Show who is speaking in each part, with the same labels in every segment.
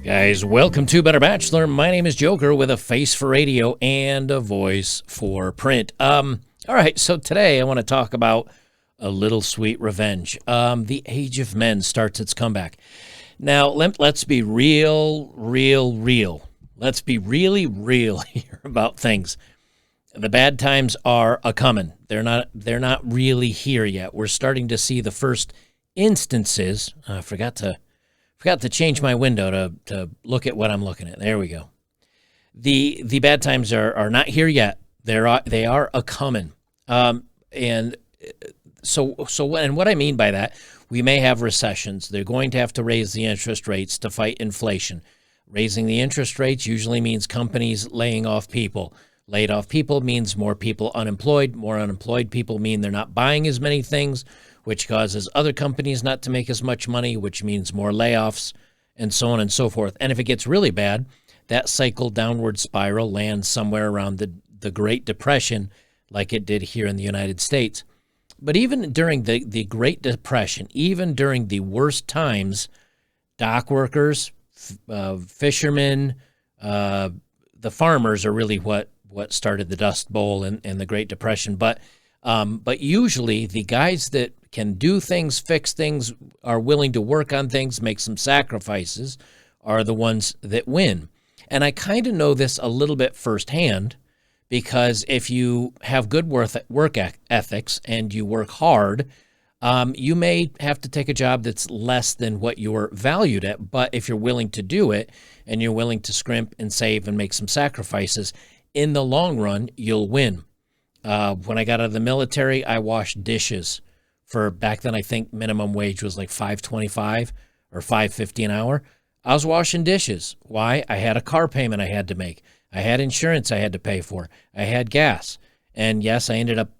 Speaker 1: Guys, welcome to Better Bachelor. My name is Joker with a face for radio and a voice for print. All right, so today I want to talk about a little sweet revenge. The Age of Men starts its comeback. Now, let's be real. Let's be really real here about things. The bad times are a-coming. They're not really here yet. We're starting to see the first instances. I forgot to change my window to look at what I'm looking at. There we go. The bad times are not here yet. They are a-coming. And what I mean by that, we may have recessions. They're going to have to raise the interest rates to fight inflation. Raising the interest rates usually means companies laying off people. Laid off people means more people unemployed. More unemployed people mean they're not buying as many things, which causes other companies not to make as much money, which means more layoffs, and so on and so forth. And if it gets really bad, that cycle downward spiral lands somewhere around the Great Depression, like it did here in the United States. But even during the Great Depression, even during the worst times, dock workers, fishermen, the farmers are really what started the Dust Bowl and the Great Depression. But usually the guys that can do things, fix things, are willing to work on things, make some sacrifices, are the ones that win. And I kind of know this a little bit firsthand, because if you have good work ethics and you work hard, you may have to take a job that's less than what you're valued at. But if you're willing to do it and you're willing to scrimp and save and make some sacrifices, in the long run, you'll win. When I got out of the military, I washed dishes for, back then I think minimum wage was like $5.25 or $5.50 an hour. I was washing dishes. Why? I had a car payment I had to make. I had insurance I had to pay for. I had gas. And yes, I ended up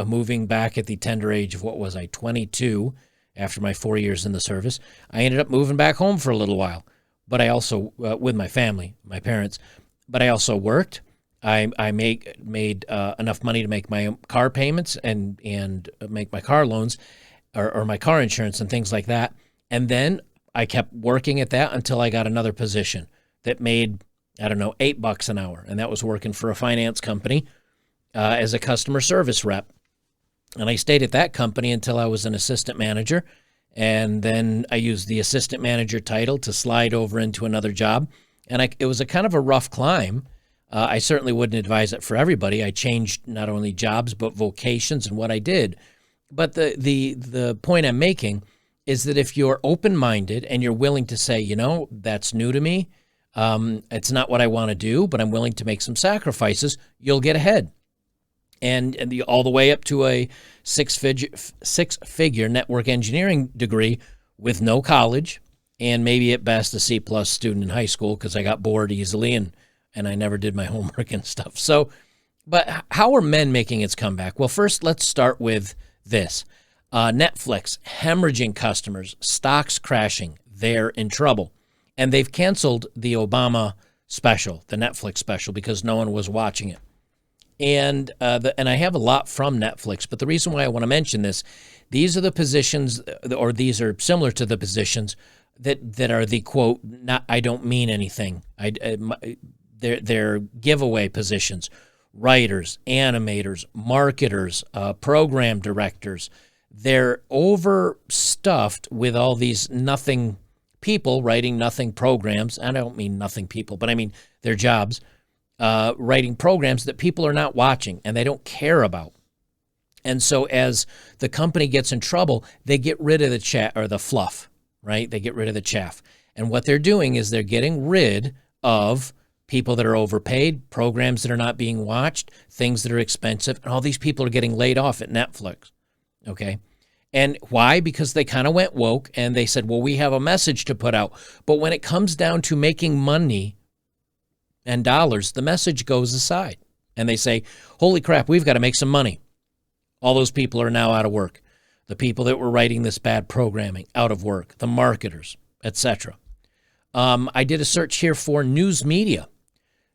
Speaker 1: moving back at the tender age of, 22, after my 4 years in the service. I ended up moving back home for a little while, but I also, with my family, my parents, but I also worked. I made enough money to make my car payments and make my car loans or my car insurance and things like that. And then I kept working at that until I got another position that made, $8 an hour. And that was working for a finance company as a customer service rep. And I stayed at that company until I was an assistant manager. And then I used the assistant manager title to slide over into another job. And it was a kind of a rough climb. I certainly wouldn't advise it for everybody. I changed not only jobs, but vocations and what I did. But the point I'm making is that if you're open-minded and you're willing to say, that's new to me, it's not what I want to do, but I'm willing to make some sacrifices, you'll get ahead. And all the way up to a six-figure network engineering degree with no college, and maybe at best a C+ student in high school because I got bored easily and I never did my homework and stuff. So, but how are men making its comeback? Well, first, let's start with this. Netflix, hemorrhaging customers, stocks crashing. They're in trouble. And they've canceled the Obama special, the Netflix special, because no one was watching it. And I have a lot from Netflix, but the reason why I want to mention this, these are the positions, or these are similar to the positions that are the, quote, I don't mean anything. They're giveaway positions. Writers, animators, marketers, program directors. They're overstuffed with all these nothing people writing nothing programs. I don't mean nothing people, but I mean their jobs, writing programs that people are not watching and they don't care about. And so as the company gets in trouble, they get rid of the chat or the fluff, right? They get rid of the chaff. And what they're doing is they're getting rid of people that are overpaid, programs that are not being watched, things that are expensive, and all these people are getting laid off at Netflix, okay? And why? Because they kind of went woke, and they said, well, we have a message to put out. But when it comes down to making money and dollars, the message goes aside. And they say, holy crap, we've got to make some money. All those people are now out of work. The people that were writing this bad programming, out of work. The marketers, etc. I did a search here for news media.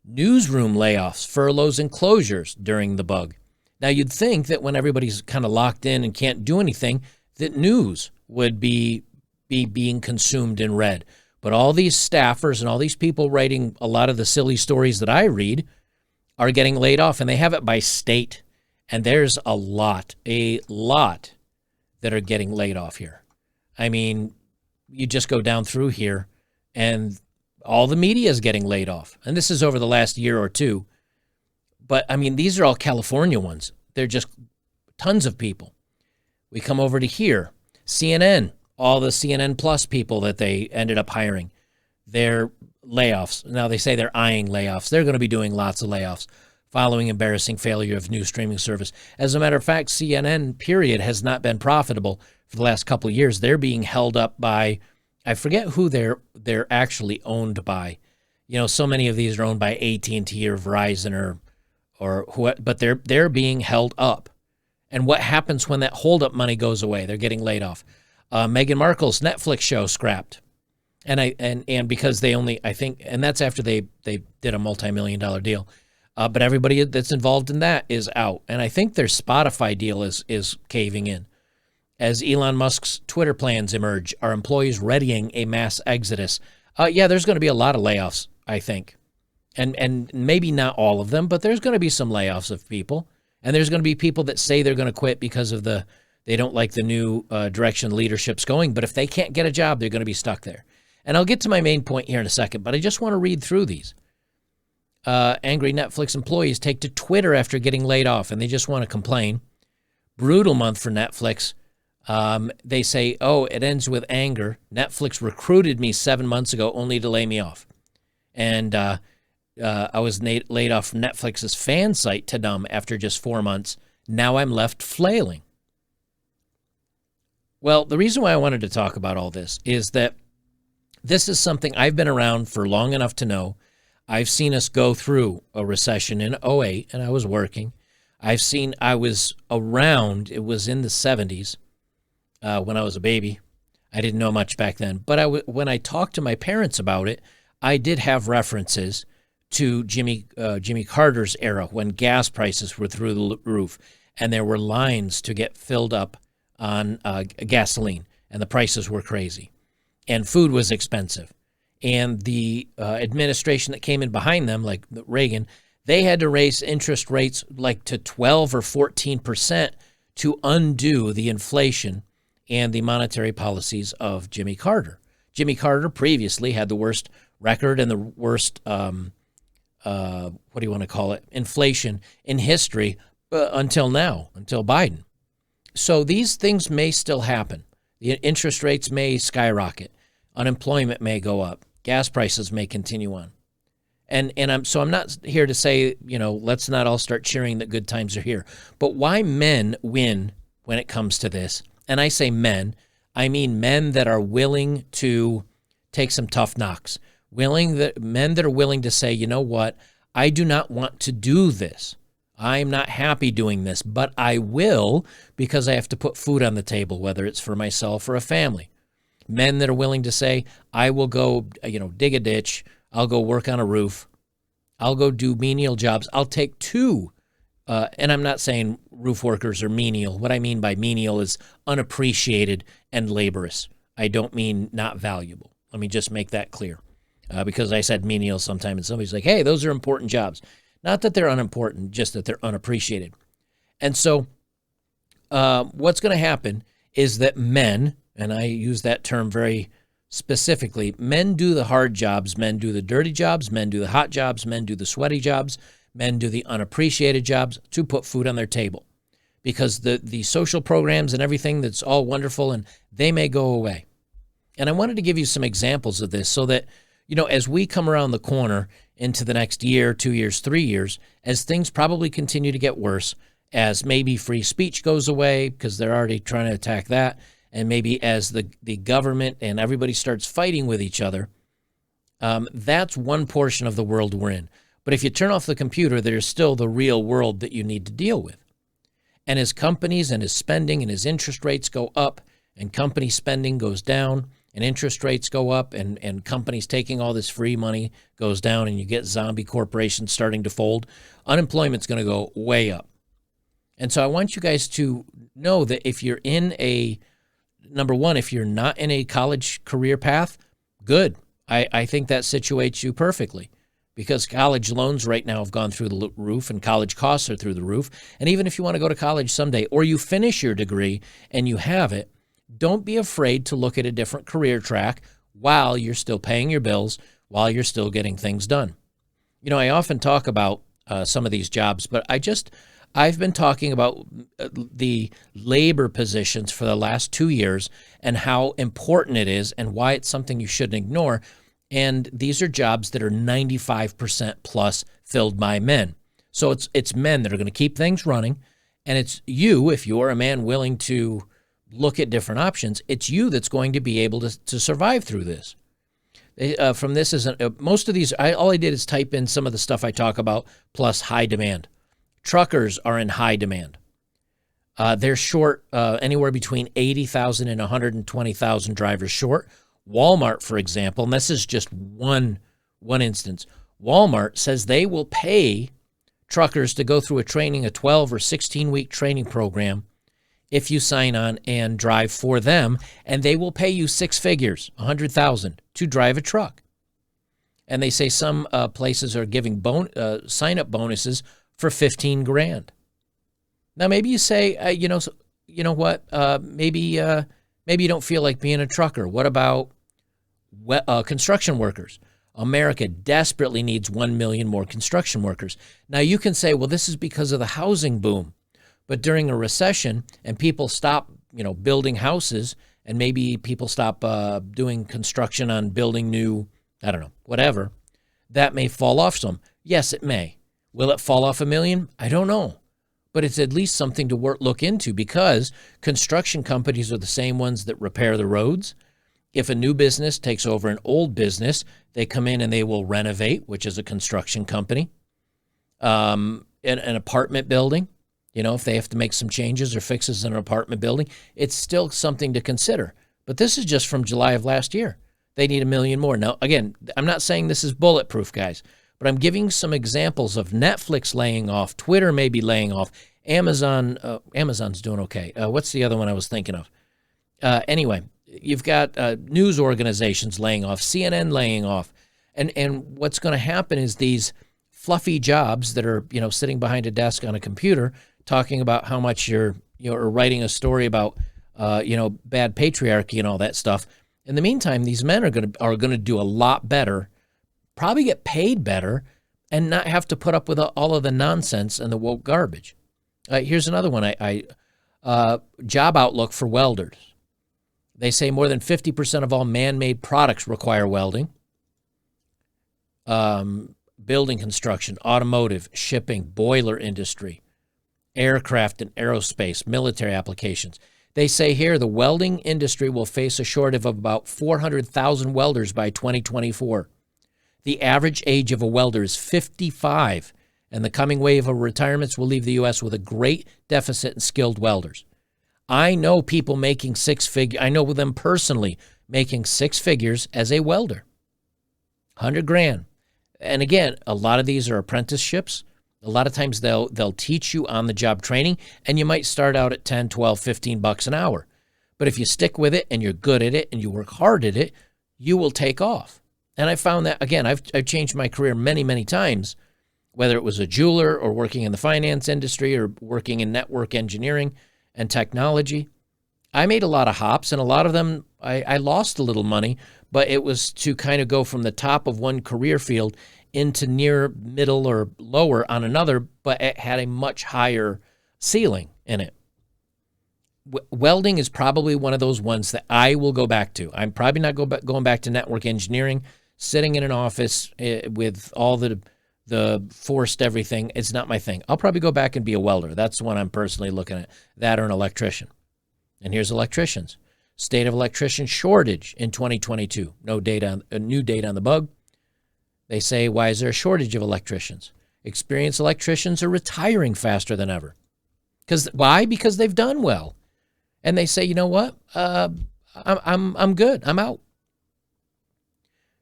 Speaker 1: Newsroom layoffs, furloughs, and closures during the bug. Now, you'd think that when everybody's kind of locked in and can't do anything, that news would be being consumed and read. But all these staffers and all these people writing a lot of the silly stories that I read are getting laid off, and they have it by state. And there's a lot that are getting laid off here. I mean, you just go down through here and all the media is getting laid off. And this is over the last year or two. But I mean, these are all California ones. They're just tons of people. We come over to here, CNN, all the CNN Plus people that they ended up hiring, their layoffs. Now they say they're eyeing layoffs. They're going to be doing lots of layoffs following embarrassing failure of new streaming service. As a matter of fact, CNN, period, has not been profitable for the last couple of years. They're being held up by, I forget who they're actually owned by. You know, so many of these are owned by AT&T or Verizon or who, but they're being held up. And what happens when that holdup money goes away? They're getting laid off. Meghan Markle's Netflix show scrapped. And because they only, I think, and that's after they did a multi-million-dollar deal. But everybody that's involved in that is out. And I think their Spotify deal is caving in. As Elon Musk's Twitter plans emerge, are employees readying a mass exodus? Yeah, there's going to be a lot of layoffs, I think. And maybe not all of them, but there's going to be some layoffs of people. And there's going to be people that say they're going to quit because of they don't like the new direction leadership's going. But if they can't get a job, they're going to be stuck there. And I'll get to my main point here in a second, but I just want to read through these. Angry Netflix employees take to Twitter after getting laid off, and they just want to complain. Brutal month for Netflix. They say, oh, it ends with anger. Netflix recruited me 7 months ago only to lay me off. And I was laid off from Netflix's fan site to numb after just 4 months. Now I'm left flailing. Well, the reason why I wanted to talk about all this is that this is something I've been around for long enough to know. I've seen us go through a recession in '08, and I was working. I was around, it was in the 70s when I was a baby. I didn't know much back then. But when I talked to my parents about it, I did have references to Jimmy Carter's era when gas prices were through the roof, and there were lines to get filled up on gasoline, and the prices were crazy, and food was expensive. And the administration that came in behind them, like Reagan, they had to raise interest rates like to 12 or 14% to undo the inflation and the monetary policies of Jimmy Carter. Jimmy Carter previously had the worst record and the worst, inflation in history until now, until Biden. So these things may still happen. The interest rates may skyrocket. Unemployment may go up. Gas prices may continue on. And I'm not here to say, let's not all start cheering that good times are here. But why men win when it comes to this, and I say men, I mean men that are willing to take some tough knocks. Men that are willing to say, you know what, I do not want to do this. I'm not happy doing this, but I will because I have to put food on the table, whether it's for myself or a family. Men that are willing to say, I will go, dig a ditch. I'll go work on a roof. I'll go do menial jobs. I'll take two. And I'm not saying roof workers are menial. What I mean by menial is unappreciated and laborious. I don't mean not valuable. Let me just make that clear. Because I said menial sometime and somebody's like, hey, those are important jobs. Not that they're unimportant, just that they're unappreciated. And so what's going to happen is that men, and I use that term very specifically, men do the hard jobs, men do the dirty jobs, men do the hot jobs, men do the sweaty jobs, men do the unappreciated jobs to put food on their table. Because the social programs and everything that's all wonderful, and they may go away. And I wanted to give you some examples of this so that, as we come around the corner into the next year, 2 years, 3 years, as things probably continue to get worse, as maybe free speech goes away because they're already trying to attack that, and maybe as the government and everybody starts fighting with each other, that's one portion of the world we're in. But if you turn off the computer, there's still the real world that you need to deal with. And as companies and as spending and as interest rates go up and company spending goes down and interest rates go up and companies taking all this free money goes down and you get zombie corporations starting to fold, unemployment's going to go way up. And so I want you guys to know that if you're in number one, if you're not in a college career path, good. I think that situates you perfectly, because college loans right now have gone through the roof and college costs are through the roof. And even if you want to go to college someday, or you finish your degree and you have it, don't be afraid to look at a different career track while you're still paying your bills, while you're still getting things done. You know, I often talk about some of these jobs, but I've been talking about the labor positions for the last 2 years and how important it is and why it's something you shouldn't ignore. And these are jobs that are 95% plus filled by men. So it's men that are going to keep things running. And it's you, if you're a man willing to look at different options, it's you that's going to be able to survive through this. From this isn't most of these. All I did is type in some of the stuff I talk about plus high demand. Truckers are in high demand. They're short anywhere between 80,000 and 120,000 drivers short. Walmart, for example, and this is just one instance. Walmart says they will pay truckers to go through a 12 or 16-week training program if you sign on and drive for them, and they will pay you six figures, 100,000, to drive a truck. And they say some places are giving sign-up bonuses for 15 grand. Now, maybe you say, you know what? Maybe you don't feel like being a trucker. What about construction workers? America desperately needs 1 million more construction workers. Now, you can say, well, this is because of the housing boom. But during a recession and people stop, building houses, and maybe people stop doing construction on building new, I don't know, whatever, that may fall off some. Yes, it may. Will it fall off 1 million? I don't know. But it's at least something to look into, because construction companies are the same ones that repair the roads. If a new business takes over an old business, they come in and they will renovate, which is a construction company. An apartment building, if they have to make some changes or fixes in an apartment building, it's still something to consider. But this is just from July of last year. They need 1 million more. Now, again, I'm not saying this is bulletproof, guys, but I'm giving some examples of Netflix laying off, Twitter may be laying off, Amazon's doing okay. What's the other one I was thinking of? Anyway, you've got news organizations laying off, CNN laying off. And what's going to happen is these fluffy jobs that are, sitting behind a desk on a computer talking about how much you're writing a story about, bad patriarchy and all that stuff. In the meantime, these men are going to do a lot better, probably get paid better, and not have to put up with all of the nonsense and the woke garbage. Here's another one. Job outlook for welders. They say more than 50% of all man-made products require welding. Building construction, automotive, shipping, boiler industry, aircraft and aerospace, military applications. They say here the welding industry will face a shortage of about 400,000 welders by 2024. The average age of a welder is 55, and the coming wave of retirements will leave the U.S. with a great deficit in skilled welders. I know people making I know them personally making six figures as a welder. 100 grand. And again, a lot of these are apprenticeships. A lot of times they'll teach you on the job training, and you might start out at 10, 12, 15 bucks an hour. But if you stick with it and you're good at it and you work hard at it, you will take off. And I found that, again, I've changed my career many, many times, whether it was a jeweler or working in the finance industry or working in network engineering and technology. I made a lot of hops, and a lot of them I lost a little money, but it was to kind of go from the top of one career field into near middle or lower on another, but it had a much higher ceiling in it. Welding is probably one of those ones that I will go back to. I'm probably not going back to network engineering, sitting in an office with all the forced everything. It's not my thing. I'll probably go back and be a welder. That's the one I'm personally looking at, that or an electrician. And here's electricians. State of electrician shortage in 2022. New data on the bug. They say, why is there a shortage of electricians? Experienced electricians are retiring faster than ever. Why? Because they've done well. And they say, you know what? I'm good. I'm out.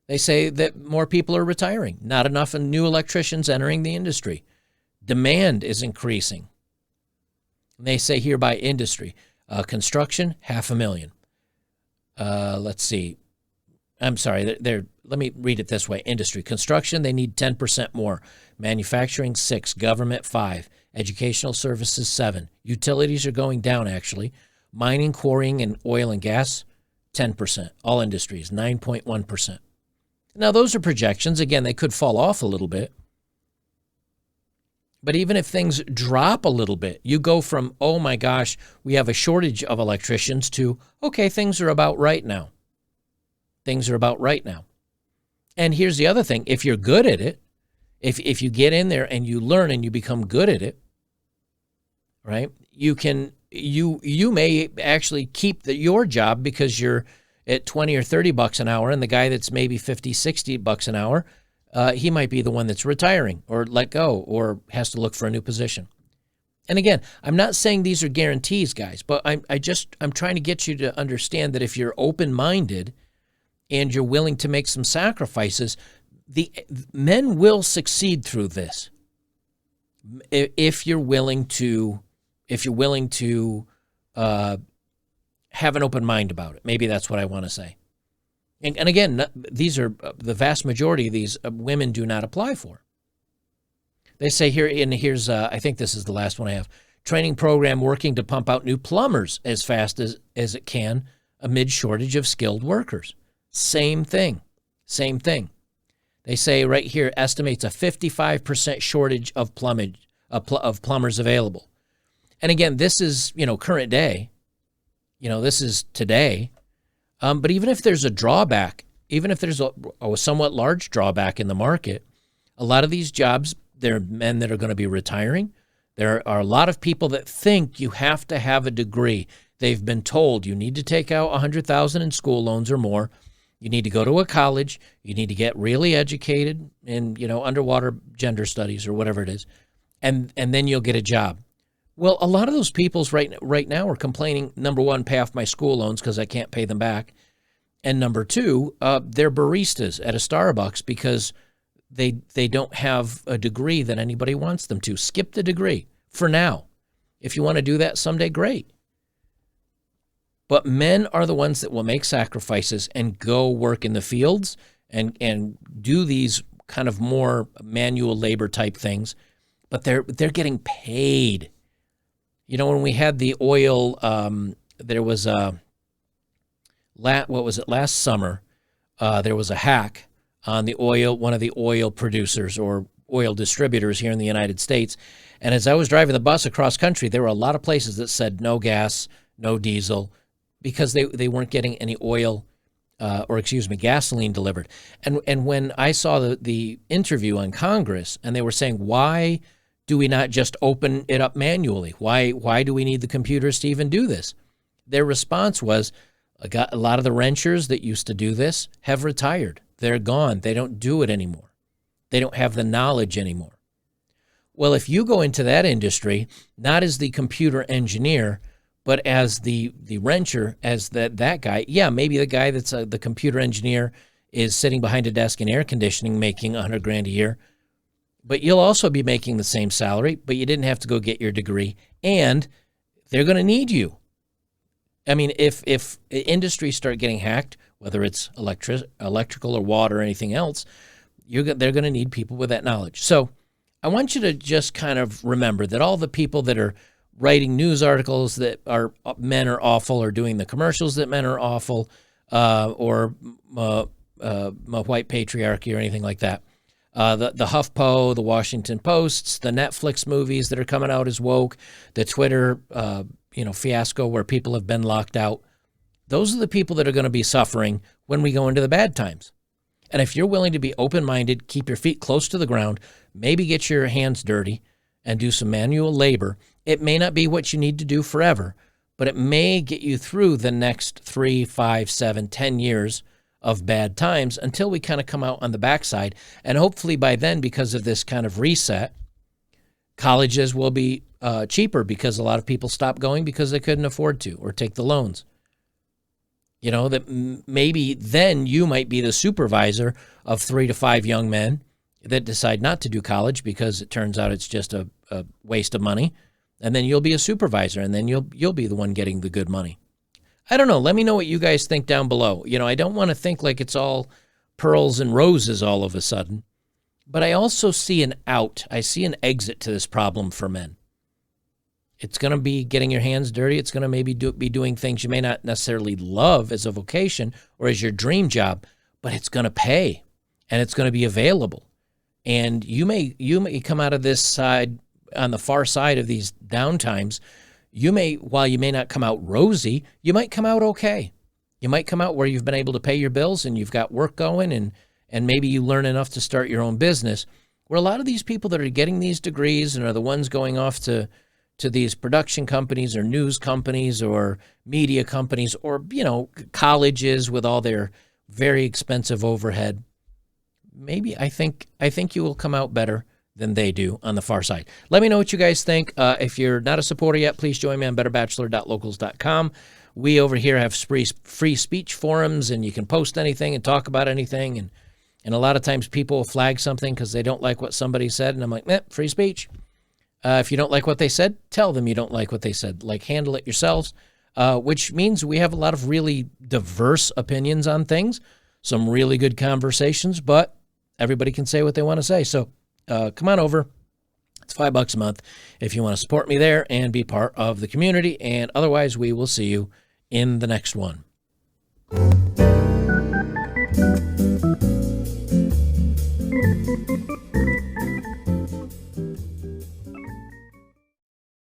Speaker 1: They say that more people are retiring. Not enough new electricians entering the industry. Demand is increasing. And they say here by industry. Construction, 500,000. Let's see. I'm sorry, let me read it this way. Industry. Construction, they need 10% more. Manufacturing, 6. Government, 5. Educational services, 7. Utilities are going down, actually. Mining, quarrying, and oil and gas, 10%. All industries, 9.1%. Now, those are projections. Again, they could fall off a little bit. But even if things drop a little bit, you go from, oh my gosh, we have a shortage of electricians to, okay, things are about right now. Things are about right now. And here's the other thing. If you're good at it, if you get in there and you learn and you become good at it, right, you may actually keep your job because you're at 20 or 30 bucks an hour, and the guy that's maybe 50, 60 bucks an hour, he might be the one that's retiring or let go or has to look for a new position. And again, I'm not saying these are guarantees, guys, but I'm trying to get you to understand that if you're open-minded and you're willing to make some sacrifices, the men will succeed through this. If you're willing to have an open mind about it. Maybe that's what I want to say. And again, these are the vast majority of these women do not apply for. They say here, and here's, I think this is the last one I have, training program working to pump out new plumbers as fast as it can amid shortage of skilled workers. Same thing. They say right here, estimates a 55% shortage of plumbers available. And again, this is, current day. This is today. But even if there's a drawback, even if there's a somewhat large drawback in the market, a lot of these jobs, there are men that are going to be retiring. There are a lot of people that think you have to have a degree. They've been told you need to take out $100,000 in school loans or more. You need to go to a college. You need to get really educated in, underwater gender studies or whatever it is, and then you'll get a job. Well, a lot of those people right now are complaining, number one, pay off my school loans because I can't pay them back. And number two, they're baristas at a Starbucks because they don't have a degree that anybody wants them to. Skip the degree for now. If you want to do that someday, great. But men are the ones that will make sacrifices and go work in the fields and do these kind of more manual labor type things. But they're getting paid. When we had the oil, there was last summer, there was a hack on the oil, one of the oil producers or oil distributors here in the United States. And as I was driving the bus across country, there were a lot of places that said no gas, no diesel, because they weren't getting any oil gasoline delivered. And when I saw the interview on Congress and they were saying, why do we not just open it up manually? Why do we need the computers to even do this? Their response was, a lot of the wrenchers that used to do this have retired. They're gone. They don't do it anymore. They don't have the knowledge anymore. Well, if you go into that industry, not as the computer engineer, but as the wrencher, as that guy, yeah, maybe the guy that's the computer engineer is sitting behind a desk in air conditioning making $100,000 a year. But you'll also be making the same salary, but you didn't have to go get your degree, and they're going to need you. I mean, if industries start getting hacked, whether it's electrical or water or anything else, they're going to need people with that knowledge. So I want you to just kind of remember that all the people that are writing news articles that are men are awful, or doing the commercials that men are awful, or white patriarchy or anything like that. The HuffPo, the Washington Posts, the Netflix movies that are coming out as woke, the Twitter, fiasco where people have been locked out. Those are the people that are going to be suffering when we go into the bad times. And if you're willing to be open-minded, keep your feet close to the ground, maybe get your hands dirty and do some manual labor, it may not be what you need to do forever, but it may get you through the next 3, 5, 7, 10 years of bad times until we kind of come out on the backside. And hopefully by then, because of this kind of reset, colleges will be cheaper because a lot of people stopped going because they couldn't afford to or take the loans. That maybe then you might be the supervisor of 3 to 5 young men that decide not to do college because it turns out it's just a waste of money. And then you'll be a supervisor, and then you'll be the one getting the good money. I don't know. Let me know what you guys think down below. I don't want to think like it's all pearls and roses all of a sudden, but I also see an out. I see an exit to this problem for men. It's going to be getting your hands dirty. It's going to maybe be doing things you may not necessarily love as a vocation or as your dream job, but it's going to pay and it's going to be available. And you may come out of this side on the far side of these downtimes. While you may not come out rosy, you might come out okay. You might come out where you've been able to pay your bills and you've got work going and maybe you learn enough to start your own business. Where a lot of these people that are getting these degrees and are the ones going off to these production companies or news companies or media companies or, colleges with all their very expensive overhead, maybe I think you will come out better than they do on the far side. Let me know what you guys think. If you're not a supporter yet, please join me on betterbachelor.locals.com. We over here have free speech forums, and you can post anything and talk about anything. And a lot of times people will flag something because they don't like what somebody said, and I'm like, free speech. If you don't like what they said, tell them you don't like what they said. Handle it yourselves, which means we have a lot of really diverse opinions on things, some really good conversations, but everybody can say what they want to say. So come on over. It's $5 a month if you want to support me there and be part of the community. And otherwise, we will see you in the next one.